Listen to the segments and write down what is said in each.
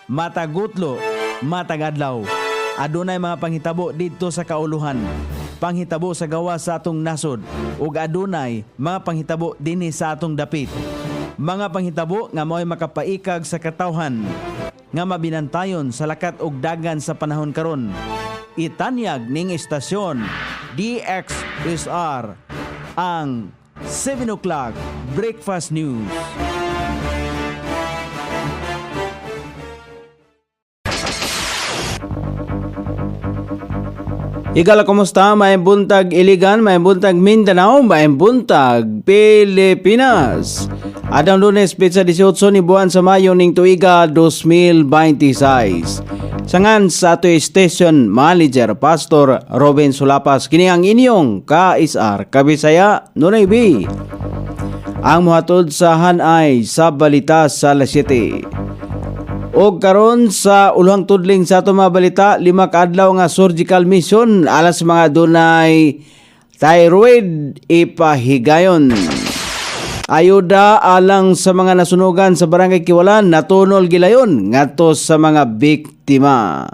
matagutlo, matagadlaw. Adunay mga panghitabo dito sa kauluhan, panghitabo sa gawa sa atong nasod, ug adunay mga panghitabo dinhi sa atong dapit. Mga panghitabo nga mo'y makapaikag sa katawhan, nga mabinantayon sa lakat ug dagan sa panahon karon. Itanyag ning istasyon DXSR ang 7 o'clock Breakfast News. Igala, kumusta? May buntag Iligan, may buntag Mindanao, may buntag Pilipinas. Adang Lunes, Pizza 18 ni buwan sa Mayo ning tuiga 2026. Sangan sa ato station manager Pastor Robin Sulapas, kini ang inyong KSR Kabisaya Nunay B. Ang muhatod sa hanay sa balita sa alas 7. O karon sa ulhang tudling sa ato mga balita, 5 kaadlaw nga surgical mission alas mga dunay thyroid ipahigayon. Ayuda alang sa mga nasunugan sa Barangay Kiwalan, natunol gilayon ngadto sa mga biktima.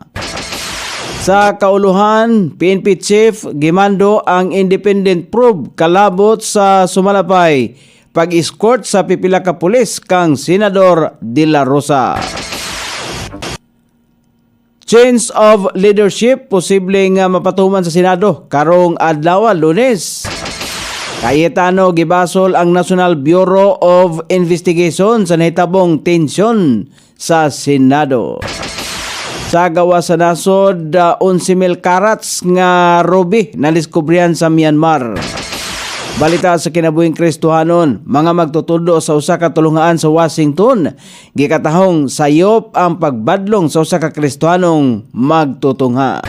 Sa kauluhan, PNP Chief gimando ang independent probe kalabot sa sumalapay pag-escort sa pipila ka pulis kang Senador De La Rosa. Change of leadership posibleng mapatuman sa Senado karong adlaw Lunes. Cayetano gibasol ang National Bureau of Investigation sa nahitabong tensyon sa Senado. Sa gawa sa nasod, 11,000 carats nga ruby na diskubrihan sa Myanmar. Balita sa kinabuhing Kristohanon, mga magtutudo sa usa ka tulungaan sa Washington, gikatahong sayop ang pagbadlong sa usa ka Kristohanong magtutungha.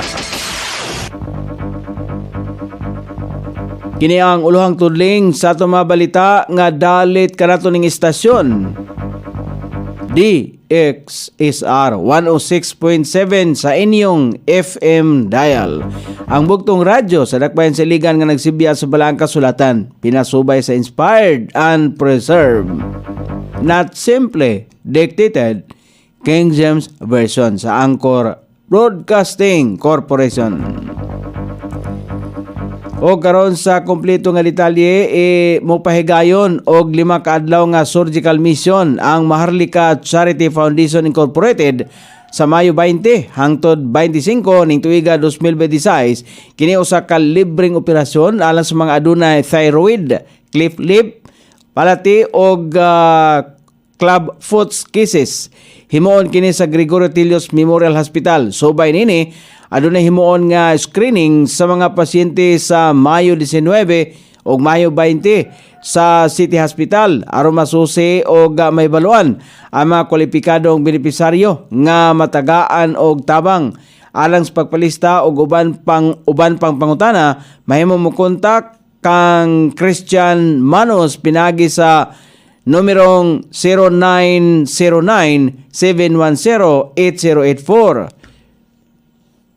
Kini ang uluhang tudling sa ato mga balita nga dalit kanato ning istasyon DXSR 106.7 sa inyong FM dial. Ang bugtong radyo sa dakbayan sa Iligan nga nagsibya sa balaang kasulatan, pinasubay sa inspired and preserved, not simply dictated, King James Version sa Anchor Broadcasting Corporation. O karon sa kompleto nga detalye, mo pahigayon og 5 kaadlaw nga surgical mission ang Maharlika Charity Foundation Incorporated sa Mayo 20 hangtod 25 ning tuiga 2026. Kini usa ka libreng operasyon alang sa mga adunay thyroid, cleft lip, palati og club foot cases. Himuon kini sa Gregorio Tilios Memorial Hospital. Subay nini, adunay himuon nga screening sa mga pasyente sa Mayo 19 o Mayo 20 sa City Hospital aron masusi og may baluan ang mga kwalipikadong benepisaryo nga matagaan og tabang. Alang sa pagpalista og uban pang pangutana, mahimo mo kontak kang Christian Manos pinagi sa numerong 0909-710-8084.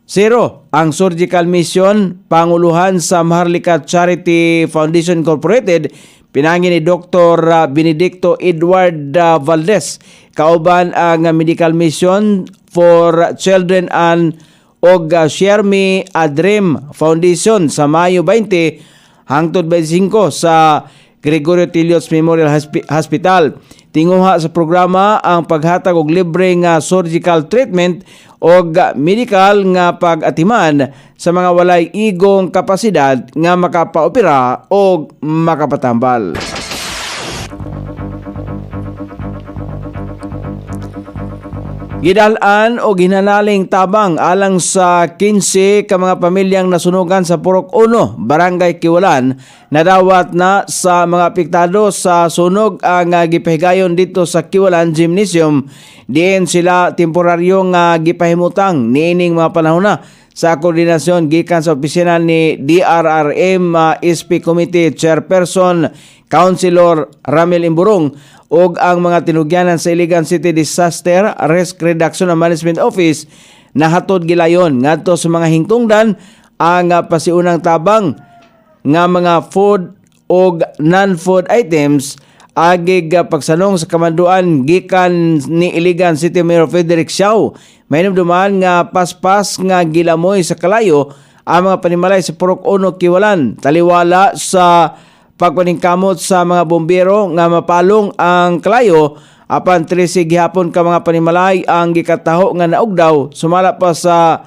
0 ang surgical mission panguluhan sa Maharlika Charity Foundation Incorporated pinangin ni Dr. Benedicto Edward Valdez, kauban ang medical mission for children and og Shermi Adrem Foundation sa Mayo 20 hangtod 25 sa Gregorio Tilios Memorial Hospital. Tinguha sa programa ang paghatag og libre nga surgical treatment og medical nga pag-atiman sa mga walay igong kapasidad nga makapaopera o makapatambal. Gidalan o ginanaling tabang alang sa 15 ka mga pamilyang nasunugan sa Purok 1, Barangay Kiwalan, nadawat na sa mga apektado sa sunog ang gipahigayon dito sa Kiwalan Gymnasium. Diin sila temporaryo nga gipahimutang niining mga panahon na sa koordinasyon gikan sa opisina ni DRRM SP Committee Chairperson Councilor Ramil Imburong ug ang mga tinugyanan sa Iligan City Disaster Risk Reduction and Management Office nahatod gilayon ngadto sa mga hingtungdan ang pasiunang tabang nga mga food ug non-food items agig pagsanong sa kamanduan gikan ni Iligan City Mayor Frederick Siao. May dumaan nga paspas nga gilamoy sa kalayo ang mga panimalay sa Purok 1 Kiwalan. Taliwala sa pagpaningkamot sa mga bombero nga mapalong ang kalayo apan 13 gihapon ka mga panimalay ang gikataho nga naugdaw sumala pa sa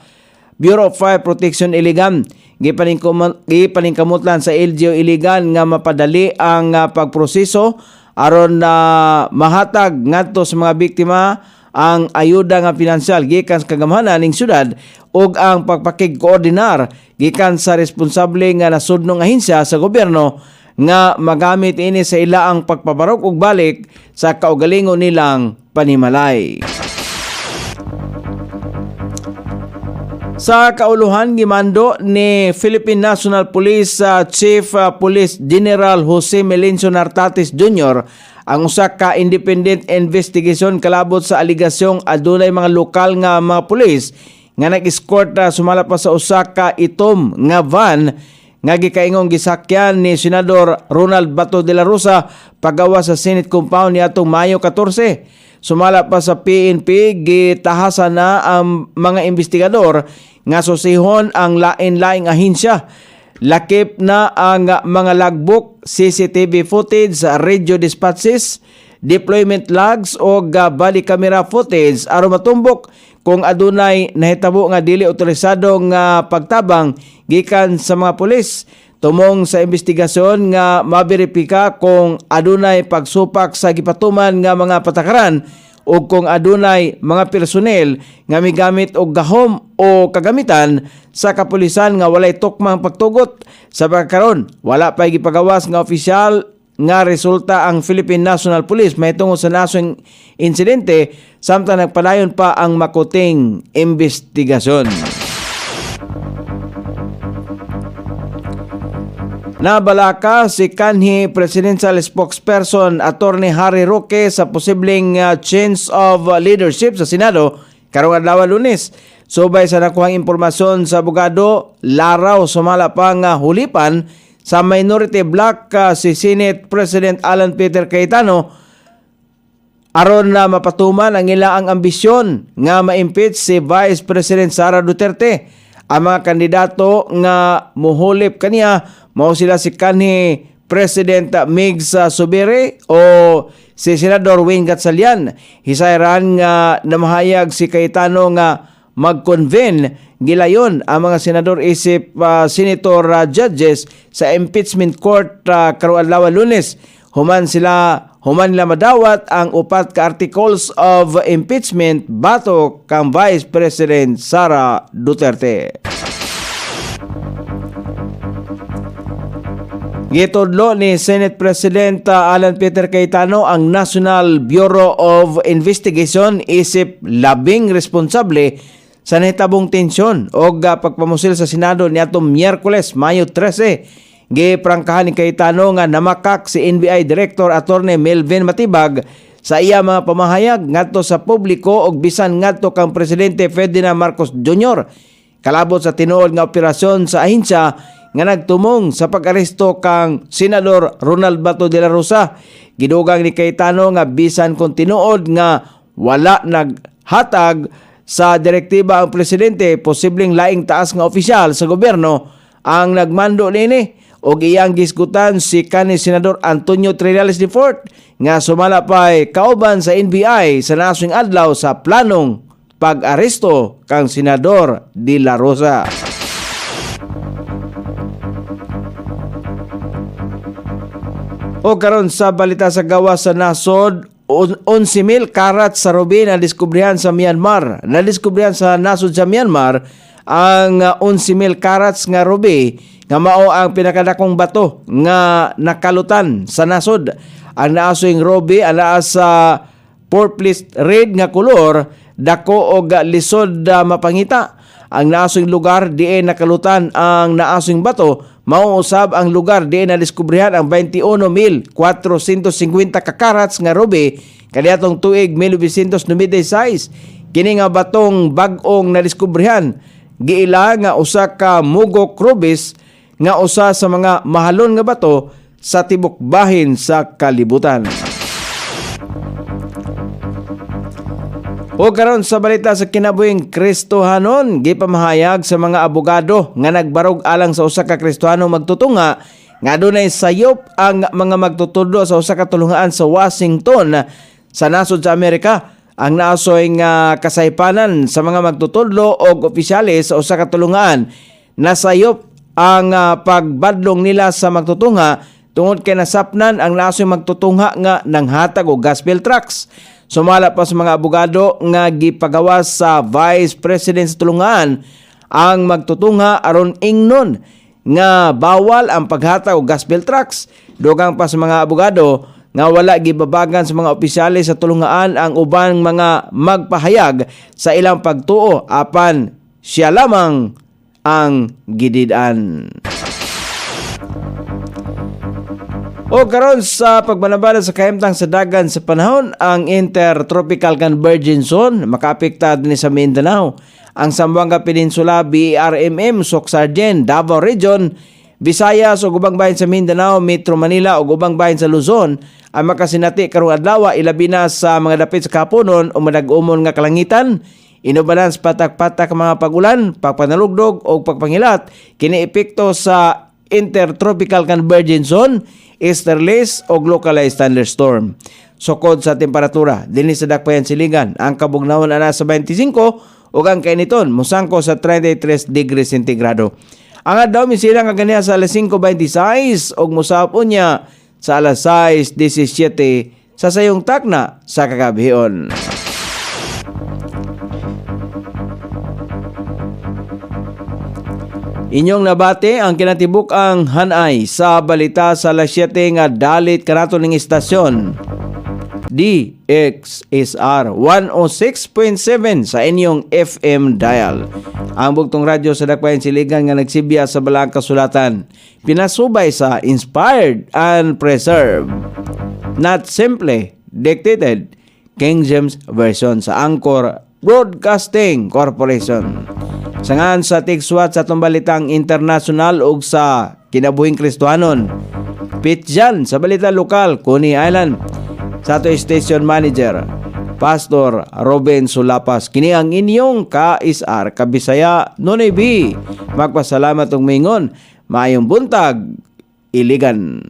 Bureau of Fire Protection Iligan. Gipaningkamutlan sa LGU Iligan nga mapadali ang pagproseso aron na mahatag ngadto sa mga biktima ang ayuda nga pinansyal gikan sa kagamhanan ning syudad ug ang pagpakig-koordinar gikan sa responsable nga nasudnong ahensya sa gobyerno nga magamit ini sa ilaang pagpabarok ug balik sa kaugalingon nilang panimalay. Sa kauluhan, gimando ni Philippine National Police Chief Police General Jose Melencio Nartates Jr. ang usa ka independent investigation kalabot sa aligasyong adunay mga lokal nga mga pulis nga nag-escort sumala pa sa usa ka itom nga van nga gikaingong gisakyan ni Senador Ronald Bato de la Rosa pagawa sa Senate compound niadtong Mayo 14. Sumala pa sa PNP, gitahasan na ang mga investigador nga susihon ang lain-laing ahensya. Lakip na ang mga logbook, CCTV footage, radio dispatches, deployment logs o body camera footage aron matumbok kung adunay nahitabo nga dili otorisado nga pagtabang gikan sa mga pulis. Tumong sa investigasyon nga maberipika kung adunay pagsupak sa gipatuman nga mga patakaran o kung adunay mga personel nga migamit og gahom o kagamitan sa kapulisan nga walay tukmang pagtugot. Sa pagkaron, wala pa gipagawas nga opisyal nga resulta ang Philippine National Police mahitungod sa nasong insidente samtang nagpadayon pa ang makuting investigasyon. Nabalaka si kanhi Presidential Spokesperson Attorney Harry Roque sa posibleng change of leadership sa Senado karong adlaw Lunes. Subay sa nakuhang impormasyon sa abogado, laraw sumala pa nga hulipan sa minority bloc si Senate President Alan Peter Cayetano aron na mapatuman ang ilaang ambisyon nga ma-impeach si Vice President Sara Duterte. Ang mga kandidato nga muhulip kaniya mao sila si kanhi President Migs Subiri o si Senador Wayne Gatchalian. Hisayran nga namahayag si Cayetano nga mag-convene gilayon ang mga senador isip senator judges sa impeachment court karong adlaw Lunes. Human nila madawat ang upat ka articles of impeachment batok kang Vice President Sara Duterte. Gitudlo ni Senate President Alan Peter Cayetano ang National Bureau of Investigation isip labing responsable sa nahitabong tensyon o pagpamusil sa Senado niadtong Miyerkules, Mayo 13. Giprangkahan ni Cayetano nga namakak si NBI Director Attorney Melvin Matibag sa iya mga pamahayag ngadto sa publiko og bisan ngadto kang Presidente Ferdinand Marcos Jr. kalabot sa tinuod nga operasyon sa ahensya nga nagtumong sa pag-aresto kang Senador Ronald Bato de la Rosa. Gidugang ni Cayetano nga bisan kung tinuod nga wala naghatag sa direktiba ang presidente, posibleng laing taas nga opisyal sa gobyerno ang nagmando nini. Og iyang gisgutan si kanhi Senador Antonio Trillanes IV nga sumala pa'y kauban sa NBI sa nasong adlaw sa planong pag-aresto kang Senador de la Rosa. O karon sa balita sa gawas sa nasod, 11,000 karat sa rubi na diskubrihan sa Myanmar. Nadiskubrihan sa nasod sa Myanmar ang 11,000 karats nga rubi nga mao ang pinakadakong bato nga nakalutan sa nasod. Ang naasoing rubi ana sa purplish red nga kolor, dako og lisod mapangita. Ang naasoing lugar diin nakalutan ang naasoing bato mao usab ang lugar diin nadiskubrihan ang 21,450 ka karats nga rubi kaniadtong tuig 1996. Kini nga batong bag-ong nadiskubrihan giila nga usa ka mugok rubis nga usa sa mga mahalon nga bato sa tibok bahin sa kalibutan. O karon sa balita sa kinabuhing Kristohanon, gipamahayag sa mga abogado nga nagbarog alang sa usa ka Kristiyano magtutunga nga dunay sayop ang mga magtutudlo sa usa ka tulungaan sa Washington sa nasod sa Amerika. Ang naasoy nga kasaypanan sa mga magtutudlo o opisyales sa usa ka tulungaan nasayop ang pagbadlong nila sa magtutunga tungod kay nasapnan ang naasoy magtutunga nga nanghatag og gospel tracts. Sumala pa sa mga abogado nga gipagawas sa Vice President sa tulungan ang magtutunga aron ingnon nga bawal ang paghatag og gospel tracts. Dugang pa sa mga abogado nga wala gibabagan sa mga opisyales sa tulungan ang ubang mga magpahayag sa ilang pagtuo apan siya lamang ang gidid-an. O karon sa pagbanabala sa kahimtang sa dagan sa panahon, ang Intertropical Convergence Zone makaapekta din sa Mindanao. Ang Zamboanga Peninsula, BRMM, Soc-Sargen, Davao Region, Visayas ug ubang bahin sa Mindanao, Metro Manila ug ubang bahin sa Luzon ang makasinati karong adlaw ilabi na sa mga dapit sa kapunon o madag-umon nga kalangitan. Inubanan sa patak-patak mga pagulan, pagpanalugdog o pagpangilat kini epekto sa Intertropical Convergence Zone, easterlies o localized thunderstorm. Sukod sa temperatura, dinhi sa dakpayan siligan, ang kabugnawon ana sa 25 ug ang kainiton mosangko sa 33 degrees centigrado. Ang adlaw misilang kaganiya sa alas 5:26 ug mosapon niya sa alas 6:17 sa sayong takna sa kakabihon. Inyong nabati ang kinatibuk ang hanay sa balita sa alas 7 nga dalit kanato ning istasyon. DXSR 106.7 sa inyong FM dial. Ang bugtong radyo sa dakbayan siligan nga nagsibya sa balang kasulatan. Pinasubay sa inspired and preserved. Not simply dictated. King James Version sa Anchor Broadcasting Corporation. Sangan sa tigswat sa tumbalitang international ug sa kinabuhing Kristohanon. Pitjan sa balita lokal, Coney Island. Sa ato station manager, Pastor Robin Sulapas. Kini ang inyong KSR Kabisaya Nonoy B. Magpasalamat ug mingon. Maayong buntag, Iligan.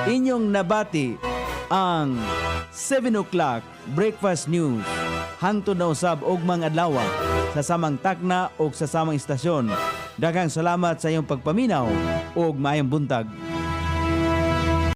Inyong nabati ang 7 o'clock breakfast news hangtod na usab og mga adlaw sa samang takna o sa samang istasyon. Daghang salamat sa iyong pagpaminaw ug maayong buntag.